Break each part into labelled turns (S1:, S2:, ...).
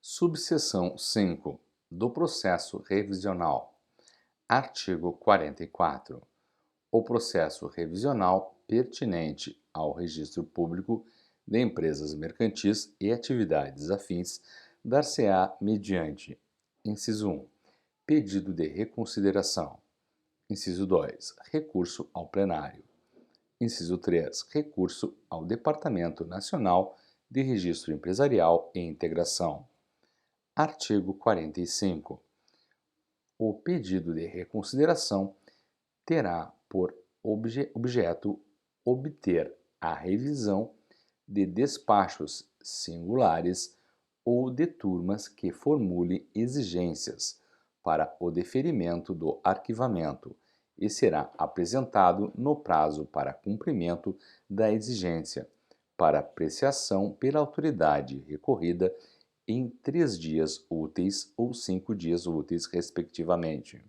S1: Subseção 5 do processo revisional. Artigo 44. O processo revisional pertinente ao registro público de empresas mercantis e atividades afins dar-se-á mediante: inciso 1, pedido de reconsideração; inciso 2, recurso ao plenário; inciso 3, recurso ao Departamento Nacional de Registro Empresarial e Integração. Artigo 45. O pedido de reconsideração terá por objeto obter a revisão de despachos singulares ou de turmas que formulem exigências para o deferimento do arquivamento e será apresentado no prazo para cumprimento da exigência, para apreciação pela autoridade recorrida em 3 dias úteis ou 5 dias úteis, respectivamente.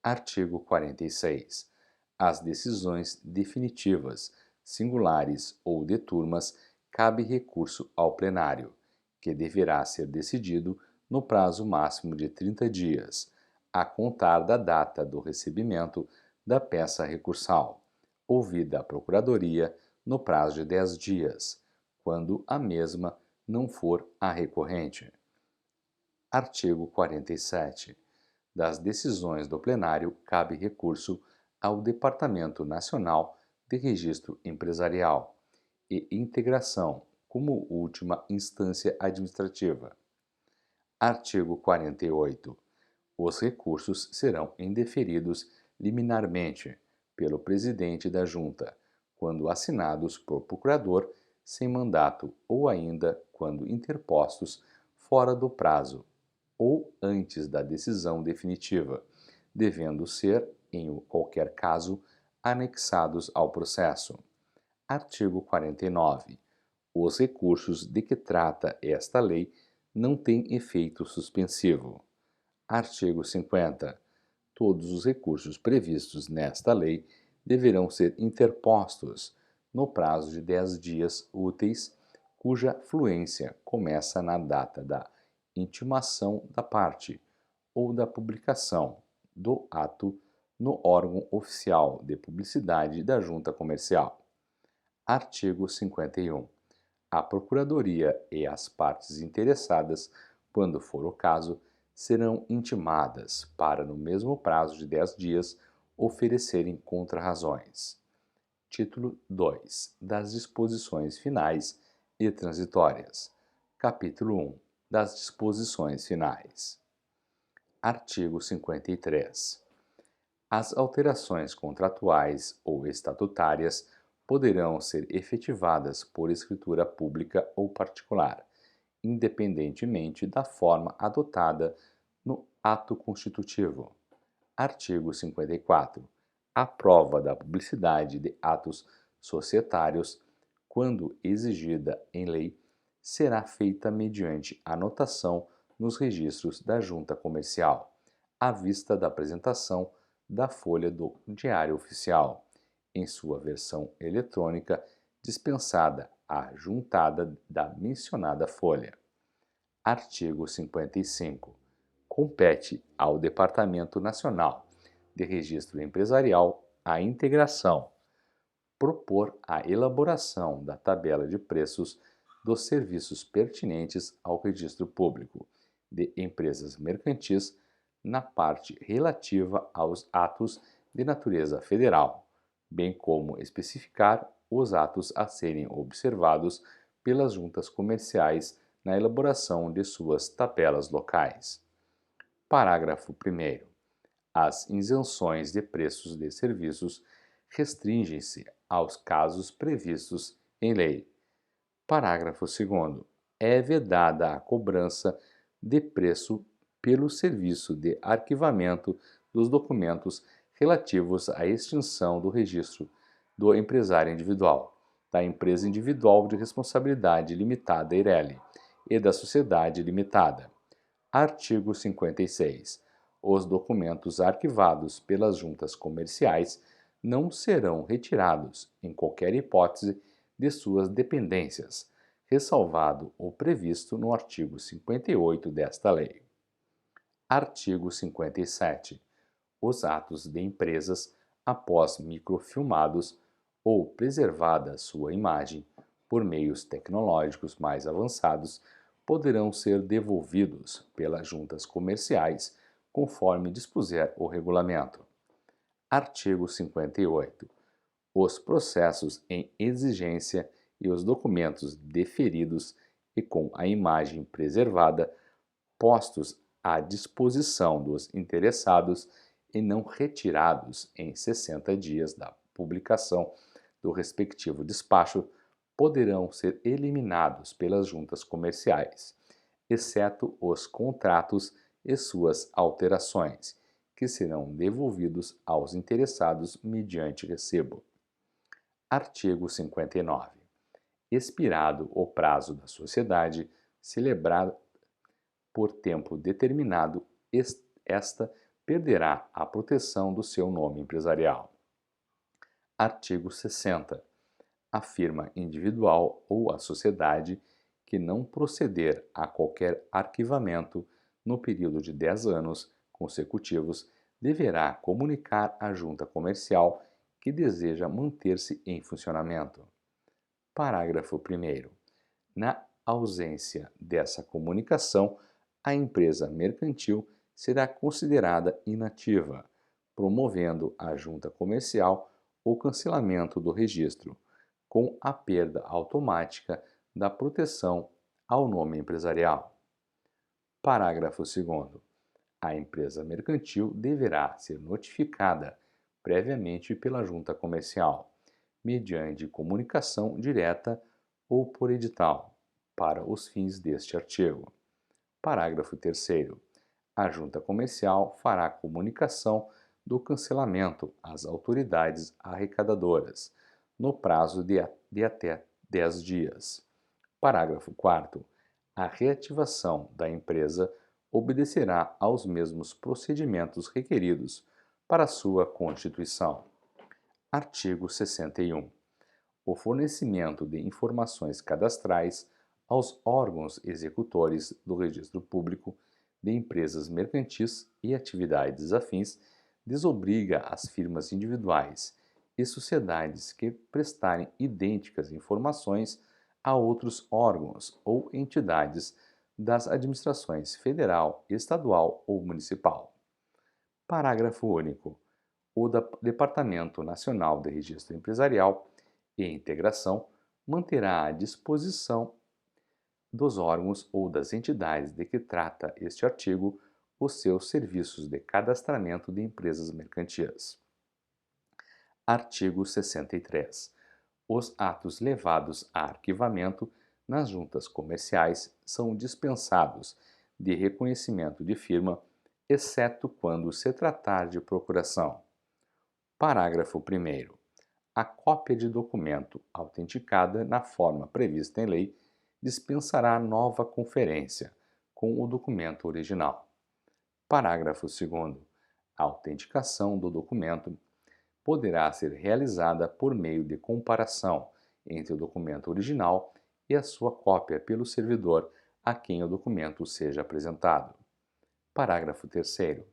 S1: Artigo 46. As decisões definitivas, singulares ou de turmas, cabe recurso ao plenário, que deverá ser decidido no prazo máximo de 30 dias, a contar da data do recebimento da peça recursal, ouvida a Procuradoria no prazo de 10 dias, quando a mesma não for a recorrente. Artigo 47. Das decisões do plenário cabe recurso ao Departamento Nacional de Registro Empresarial e Integração como última instância administrativa. Artigo 48. Os recursos serão indeferidos liminarmente pelo presidente da Junta, quando assinados por procurador sem mandato ou ainda quando interpostos fora do prazo ou antes da decisão definitiva, devendo ser, em qualquer caso, anexados ao processo. Artigo 49. Os recursos de que trata esta lei não têm efeito suspensivo. Artigo 50. Todos os recursos previstos nesta lei deverão ser interpostos no prazo de 10 dias úteis, cuja fluência começa na data da intimação da parte ou da publicação do ato no órgão oficial de publicidade da Junta Comercial. Artigo 51. A Procuradoria e as partes interessadas, quando for o caso, serão intimadas para, no mesmo prazo de 10 dias, oferecerem contrarrazões. Título 2. Das disposições finais e transitórias. Capítulo 1. Das disposições finais. Artigo 53. As alterações contratuais ou estatutárias poderão ser efetivadas por escritura pública ou particular, independentemente da forma adotada no ato constitutivo. Artigo 54. A prova da publicidade de atos societários, quando exigida em lei, será feita mediante anotação nos registros da Junta Comercial, à vista da apresentação da folha do Diário Oficial, em sua versão eletrônica, dispensada a juntada da mencionada folha. Artigo 55. Compete ao Departamento Nacional de Registro Empresarial a integração, propor a elaboração da tabela de preços dos serviços pertinentes ao registro público de empresas mercantis na parte relativa aos atos de natureza federal, bem como especificar os atos a serem observados pelas juntas comerciais na elaboração de suas tabelas locais. Parágrafo 1º. As isenções de preços de serviços restringem-se aos casos previstos em lei. Parágrafo 2º. É vedada a cobrança de preço pelo serviço de arquivamento dos documentos relativos à extinção do registro do empresário individual, da empresa individual de responsabilidade limitada Eireli e da sociedade limitada. Artigo 56. Os documentos arquivados pelas juntas comerciais não serão retirados, em qualquer hipótese, de suas dependências, ressalvado o previsto no artigo 58 desta lei. Artigo 57. Os atos de empresas, após microfilmados ou preservada sua imagem por meios tecnológicos mais avançados, poderão ser devolvidos pelas juntas comerciais, conforme dispuser o regulamento. Artigo 58. Os processos em exigência e os documentos deferidos e com a imagem preservada, postos à disposição dos interessados e não retirados em 60 dias da publicação do respectivo despacho, poderão ser eliminados pelas juntas comerciais, exceto os contratos e suas alterações, que serão devolvidos aos interessados mediante recibo. Artigo 59. Expirado o prazo da sociedade celebrada por tempo determinado, esta perderá a proteção do seu nome empresarial. Artigo 60. A firma individual ou a sociedade que não proceder a qualquer arquivamento no período de 10 anos consecutivos deverá comunicar à junta comercial que deseja manter-se em funcionamento. Parágrafo 1º. Na ausência dessa comunicação, a empresa mercantil será considerada inativa, promovendo a junta comercial o cancelamento do registro, com a perda automática da proteção ao nome empresarial. Parágrafo 2º. A empresa mercantil deverá ser notificada previamente pela junta comercial, mediante comunicação direta ou por edital, para os fins deste artigo. Parágrafo 3º. A junta comercial fará comunicação do cancelamento às autoridades arrecadadoras, no prazo de até 10 dias. Parágrafo 4º. A reativação da empresa obedecerá aos mesmos procedimentos requeridos para sua constituição. Artigo 61. O fornecimento de informações cadastrais aos órgãos executores do Registro Público de Empresas Mercantis e atividades afins desobriga as firmas individuais e sociedades que prestarem idênticas informações a outros órgãos ou entidades das administrações federal, estadual ou municipal. Parágrafo único. O Departamento Nacional de Registro Empresarial e Integração manterá à disposição dos órgãos ou das entidades de que trata este artigo os seus serviços de cadastramento de empresas mercantis. Artigo 63. Os atos levados a arquivamento nas juntas comerciais são dispensados de reconhecimento de firma, exceto quando se tratar de procuração. Parágrafo 1º. A cópia de documento autenticada na forma prevista em lei dispensará nova conferência com o documento original. Parágrafo 2º. A autenticação do documento poderá ser realizada por meio de comparação entre o documento original e a sua cópia pelo servidor a quem o documento seja apresentado. Parágrafo 3º.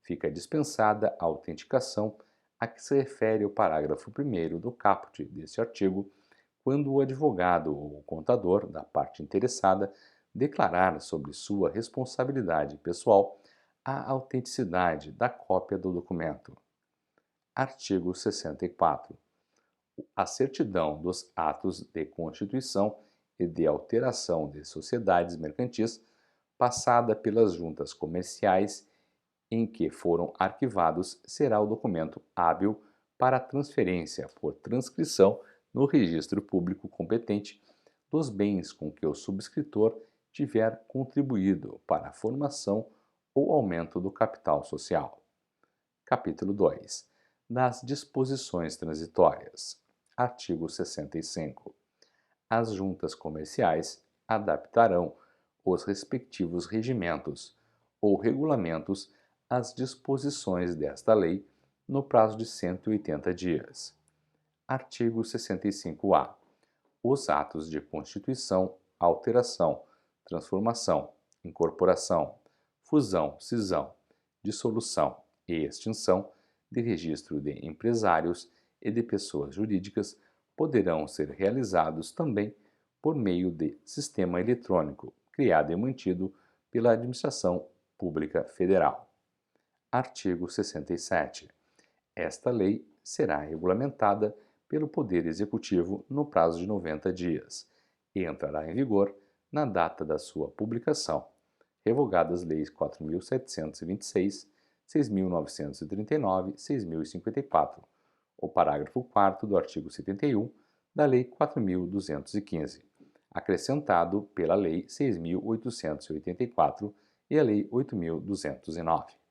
S1: Fica dispensada a autenticação a que se refere o parágrafo 1º do caput deste artigo, quando o advogado ou o contador da parte interessada declarar sobre sua responsabilidade pessoal a autenticidade da cópia do documento. Artigo 64. A certidão dos atos de constituição e de alteração de sociedades mercantis passada pelas juntas comerciais em que foram arquivados será o documento hábil para transferência por transcrição no registro público competente dos bens com que o subscritor tiver contribuído para a formação ou aumento do capital social. Capítulo 2. Das disposições transitórias. Artigo 65. As juntas comerciais adaptarão os respectivos regimentos ou regulamentos às disposições desta lei no prazo de 180 dias. Artigo 65-A. os atos de constituição, alteração, transformação, incorporação, fusão, cisão, dissolução e extinção de registro de empresários e de pessoas jurídicas poderão ser realizados também por meio de sistema eletrônico criado e mantido pela Administração Pública Federal. Artigo 67. Esta lei será regulamentada pelo Poder Executivo no prazo de 90 dias e entrará em vigor na data da sua publicação, revogadas leis 4.726, 6.939 e 6.054, o parágrafo 4º do artigo 71 da Lei 4.215, acrescentado pela Lei 6.884 e a Lei 8.209.